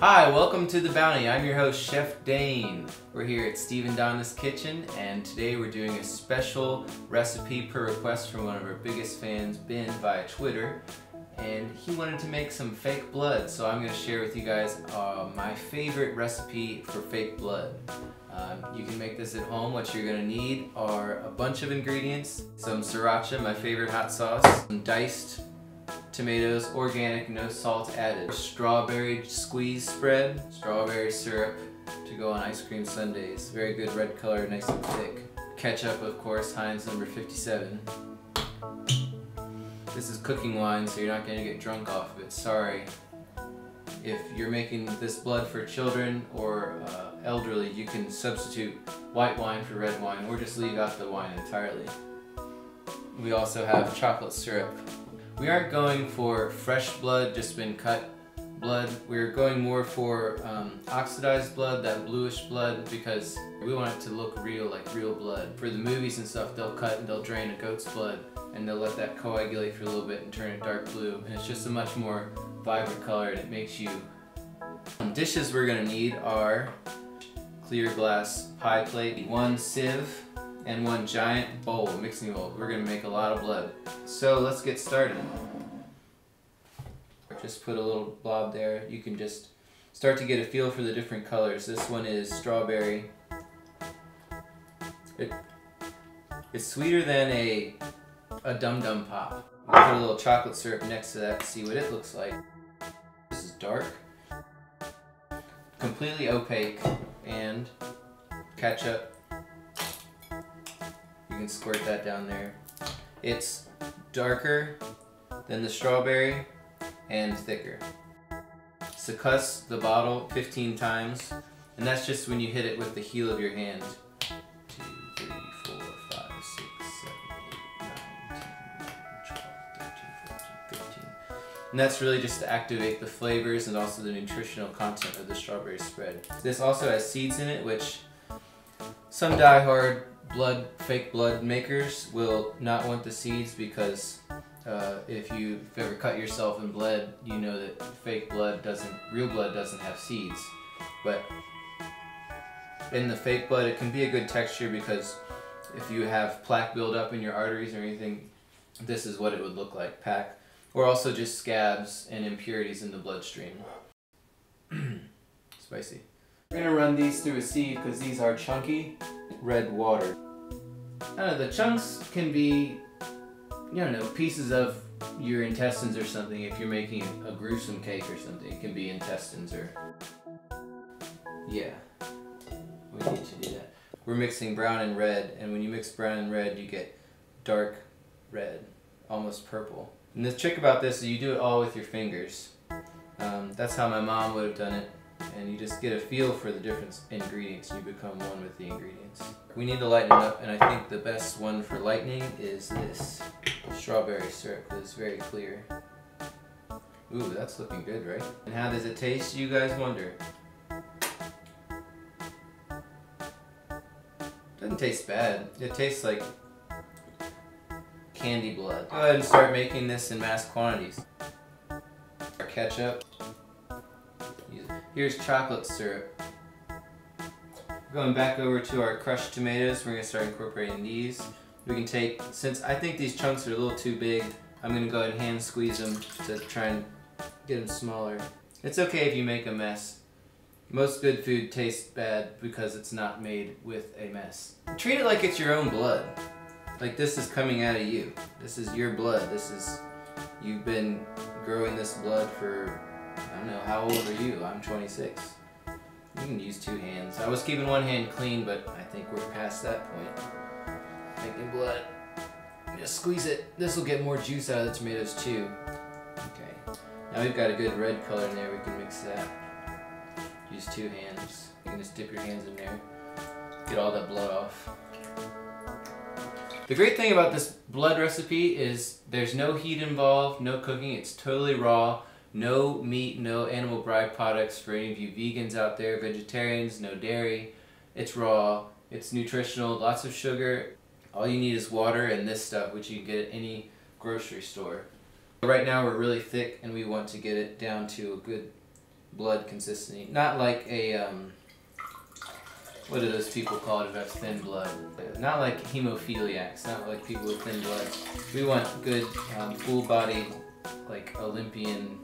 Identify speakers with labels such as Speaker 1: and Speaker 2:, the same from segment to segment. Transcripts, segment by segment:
Speaker 1: Hi, welcome to The Bounty. I'm your host, Chef Dane. We're here at Steve and Donna's Kitchen, and today we're doing a special recipe per request from one of our biggest fans, Ben, via Twitter. And he wanted to make some fake blood, so I'm going to share with you guys my favorite recipe for fake blood. You can make this at home. What you're going to need are a bunch of ingredients, some sriracha, my favorite hot sauce, some diced tomatoes, organic, no salt added, strawberry squeeze spread, strawberry syrup to go on ice cream sundaes, very good red color, nice and thick, ketchup of course, Heinz number 57. This is cooking wine, so you're not going to get drunk off of it, sorry. If you're making this blood for children or elderly, you can substitute white wine for red wine or just leave out the wine entirely. We also have chocolate syrup. We aren't going for fresh blood, just been cut blood. We're going more for oxidized blood, that bluish blood, because we want it to look real, like real blood. For the movies and stuff, they'll cut and they'll drain a goat's blood and they'll let that coagulate for a little bit and turn it dark blue. And it's just a much more vibrant color and it makes you... Dishes we're gonna need are clear glass pie plate, one sieve, and one giant bowl, mixing bowl. We're gonna make a lot of blood. So let's get started. Just put a little blob there. You can just start to get a feel for the different colors. This one is strawberry. It's sweeter than a Dum Dum Pop. We'll put a little chocolate syrup next to that to see what it looks like. This is dark, completely opaque, and ketchup. You can squirt that down there. It's darker than the strawberry and thicker. Succuss the bottle 15 times, and that's just when you hit it with the heel of your hand. 2, 3, 4, 5, 6, 7, 8, 9, 10, 11, 12, 13, 14, 15. And that's really just to activate the flavors and also the nutritional content of the strawberry spread. This also has seeds in it, which some die-hard fake blood makers will not want the seeds because if you've ever cut yourself and bled, you know that real blood doesn't have seeds. But in the fake blood, it can be a good texture because if you have plaque buildup in your arteries or anything, this is what it would look like, plaque. Or also just scabs and impurities in the bloodstream. Spicy. We're gonna run these through a sieve because these are chunky red water. I don't know, the chunks can be, you know, pieces of your intestines or something. If you're making a gruesome cake or something, it can be intestines or... Yeah, we need to do that. We're mixing brown and red, and when you mix brown and red, you get dark red, almost purple. And the trick about this is you do it all with your fingers. That's how my mom would have done it. And you just get a feel for the different ingredients. You become one with the ingredients. We need to lighten it up, and I think the best one for lightening is this strawberry syrup, because it's very clear. Ooh, that's looking good, right? And how does it taste, you guys wonder? Doesn't taste bad. It tastes like candy blood. Go ahead and start making this in mass quantities. Our ketchup. Here's chocolate syrup. Going back over to our crushed tomatoes, we're going to start incorporating these. We can take, since I think these chunks are a little too big, I'm going to go ahead and hand squeeze them to try and get them smaller. It's okay if you make a mess. Most good food tastes bad because it's not made with a mess. Treat it like it's your own blood. Like this is coming out of you. This is your blood. You've been growing this blood for, I don't know, how old are you? I'm 26. You can use two hands. I was keeping one hand clean, but I think we're past that point. Making blood. Just squeeze it. This will get more juice out of the tomatoes too. Okay. Now we've got a good red color in there. We can mix that. Use two hands. You can just dip your hands in there. Get all that blood off. The great thing about this blood recipe is there's no heat involved, no cooking. It's totally raw. No meat, no animal byproducts for any of you vegans out there, vegetarians, no dairy. It's raw, it's nutritional, lots of sugar. All you need is water and this stuff, which you can get at any grocery store. Right now we're really thick and we want to get it down to a good blood consistency. Not like a, what do those people call it who have thin blood? Not like hemophiliacs, not like people with thin blood. We want good, full-bodied, like Olympian,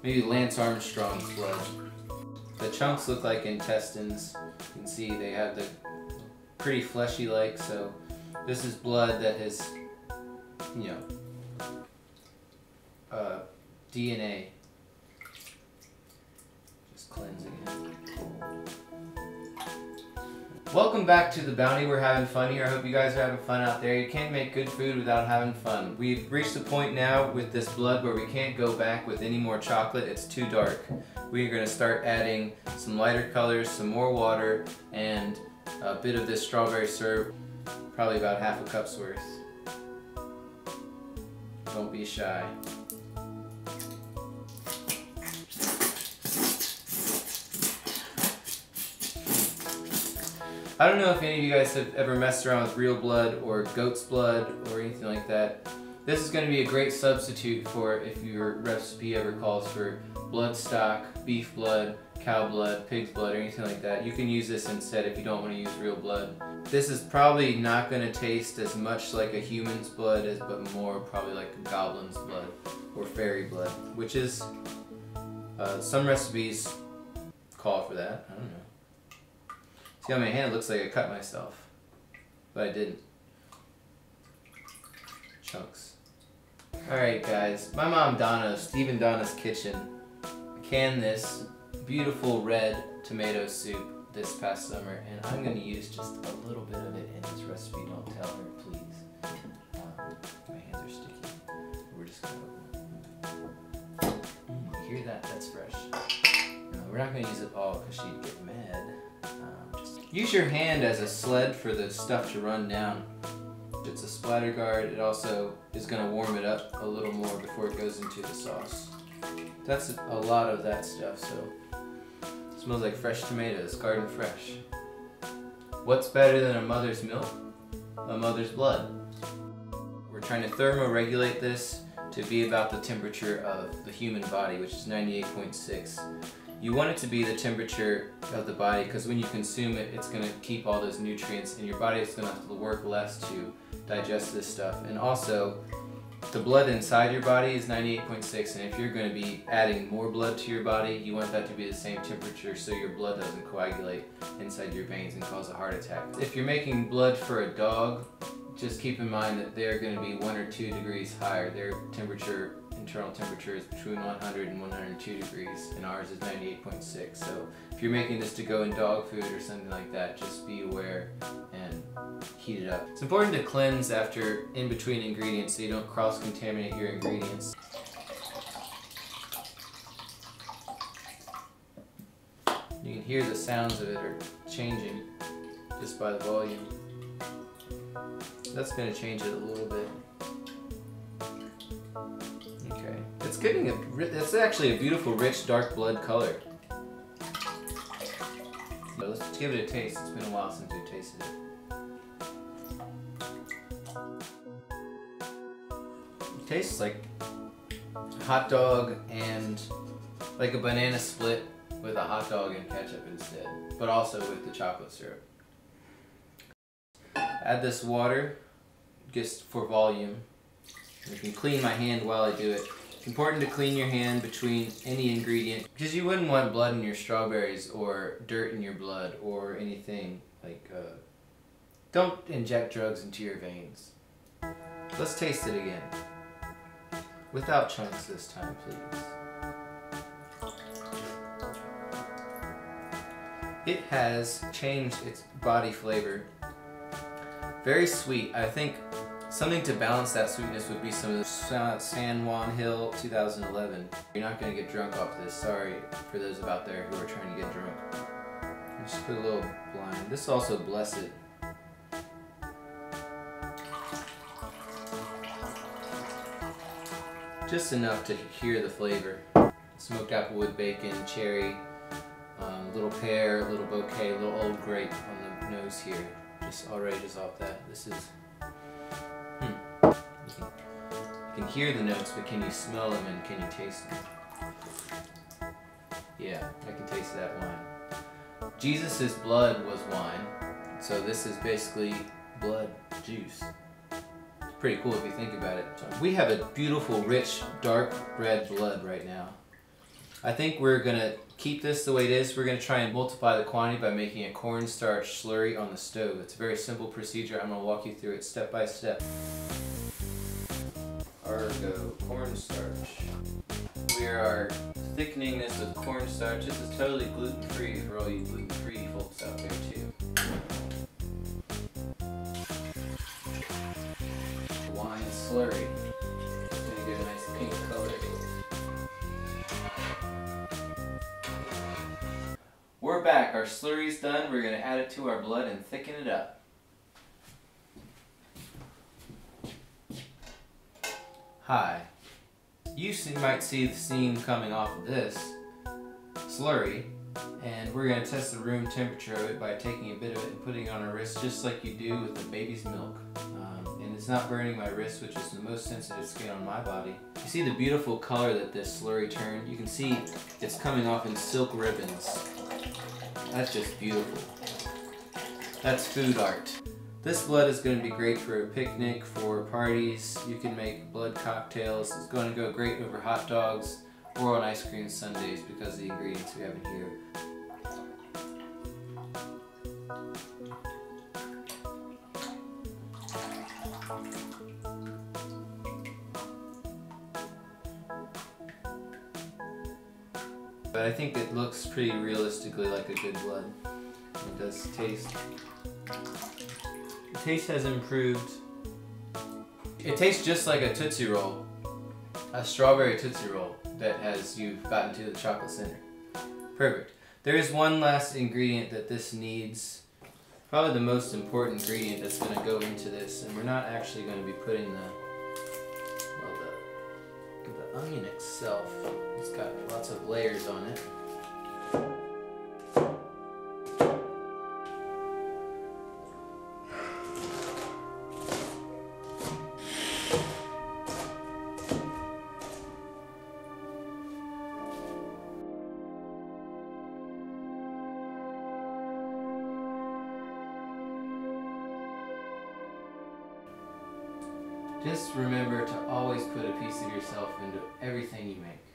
Speaker 1: maybe Lance Armstrong's blood. The chunks look like intestines. You can see they have the pretty fleshy-like, so this is blood that has, you know, DNA. Just cleansing it. Welcome back to the Bounty. We're having fun here. I hope you guys are having fun out there. You can't make good food without having fun. We've reached the point now with this blood where we can't go back with any more chocolate. It's too dark. We're going to start adding some lighter colors, some more water, and a bit of this strawberry syrup. Probably about half a cup's worth. Don't be shy. I don't know if any of you guys have ever messed around with real blood or goat's blood or anything like that. This is going to be a great substitute for if your recipe ever calls for blood stock, beef blood, cow blood, pig's blood, or anything like that. You can use this instead if you don't want to use real blood. This is probably not going to taste as much like a human's blood as, but more probably like a goblin's blood or fairy blood, which is, some recipes call for that. I don't know. See how my hand looks like I cut myself, but I didn't. Chunks. Alright guys, my mom Donna, Stephen Donna's Kitchen, canned this beautiful red tomato soup this past summer, and I'm going to use just a little bit of it in this recipe. Don't tell her, please. My hands are sticky. We're just going to open it. You hear that? That's fresh. We're not going to use it all because she'd get mad. Use your hand as a sled for the stuff to run down. It's a splatter guard. It also is going to warm it up a little more before it goes into the sauce. That's a lot of that stuff, so it smells like fresh tomatoes, garden fresh. What's better than a mother's milk? A mother's blood. We're trying to thermoregulate this to be about the temperature of the human body, which is 98.6. You want it to be the temperature of the body because when you consume it, it's going to keep all those nutrients and your body is going to have to work less to digest this stuff. And also, the blood inside your body is 98.6, and if you're going to be adding more blood to your body, you want that to be the same temperature so your blood doesn't coagulate inside your veins and cause a heart attack. If you're making blood for a dog, just keep in mind that they're going to be 1 or 2 degrees higher. Their temperature, internal temperature, is between 100 and 102 degrees, and ours is 98.6. So if you're making this to go in dog food or something like that, just be aware and heat it up. It's important to cleanse after in between ingredients so you don't cross-contaminate your ingredients. You can hear the sounds of it are changing just by the volume. That's going to change it a little bit. Okay, it's getting it's actually a beautiful, rich, dark blood color. So let's give it a taste. It's been a while since we've tasted it. It tastes like a hot dog and like a banana split with a hot dog and ketchup instead, but also with the chocolate syrup. Add this water just for volume. You can clean my hand while I do it. It's important to clean your hand between any ingredient because you wouldn't want blood in your strawberries or dirt in your blood or anything like, don't inject drugs into your veins. Let's taste it again. Without chunks this time, please. It has changed its body flavor. Very sweet. I think something to balance that sweetness would be some of the San Juan Hill 2011. You're not going to get drunk off this. Sorry for those out there who are trying to get drunk. Just put a little blind. This is also blessed. Just enough to hear the flavor. Smoked applewood bacon, cherry, little pear, little bouquet, little old grape on the nose here. Just already just off that. This is, you can hear the notes, but can you smell them and can you taste them? Yeah, I can taste that wine. Jesus' blood was wine, so this is basically blood juice. It's pretty cool if you think about it. So we have a beautiful, rich, dark red blood right now. I think we're gonna keep this the way it is. We're gonna try and multiply the quantity by making a cornstarch slurry on the stove. It's a very simple procedure. I'm gonna walk you through it step by step. Argo cornstarch. We are thickening this with cornstarch. This is totally gluten-free for all you gluten-free folks out there too. Wine slurry. It's gonna get a nice pink color. We're back. Our slurry's done. We're gonna add it to our blood and thicken it up. Hi. You might see the steam coming off of this slurry, and we're going to test the room temperature of it by taking a bit of it and putting it on our wrist just like you do with the baby's milk. And it's not burning my wrist, which is the most sensitive skin on my body. You see the beautiful color that this slurry turned? You can see it's coming off in silk ribbons. That's just beautiful. That's food art. This blood is going to be great for a picnic, for parties. You can make blood cocktails. It's going to go great over hot dogs or on ice cream sundaes because of the ingredients we have in here. But I think it looks pretty realistically like a good blood. It does taste. The taste has improved. It tastes just like a Tootsie Roll. A strawberry Tootsie Roll that you've gotten to the chocolate center. Perfect. There is one last ingredient that this needs. Probably the most important ingredient that's going to go into this, and we're not actually going to be putting the onion itself. It's got lots of layers on it. Just remember to always put a piece of yourself into everything you make.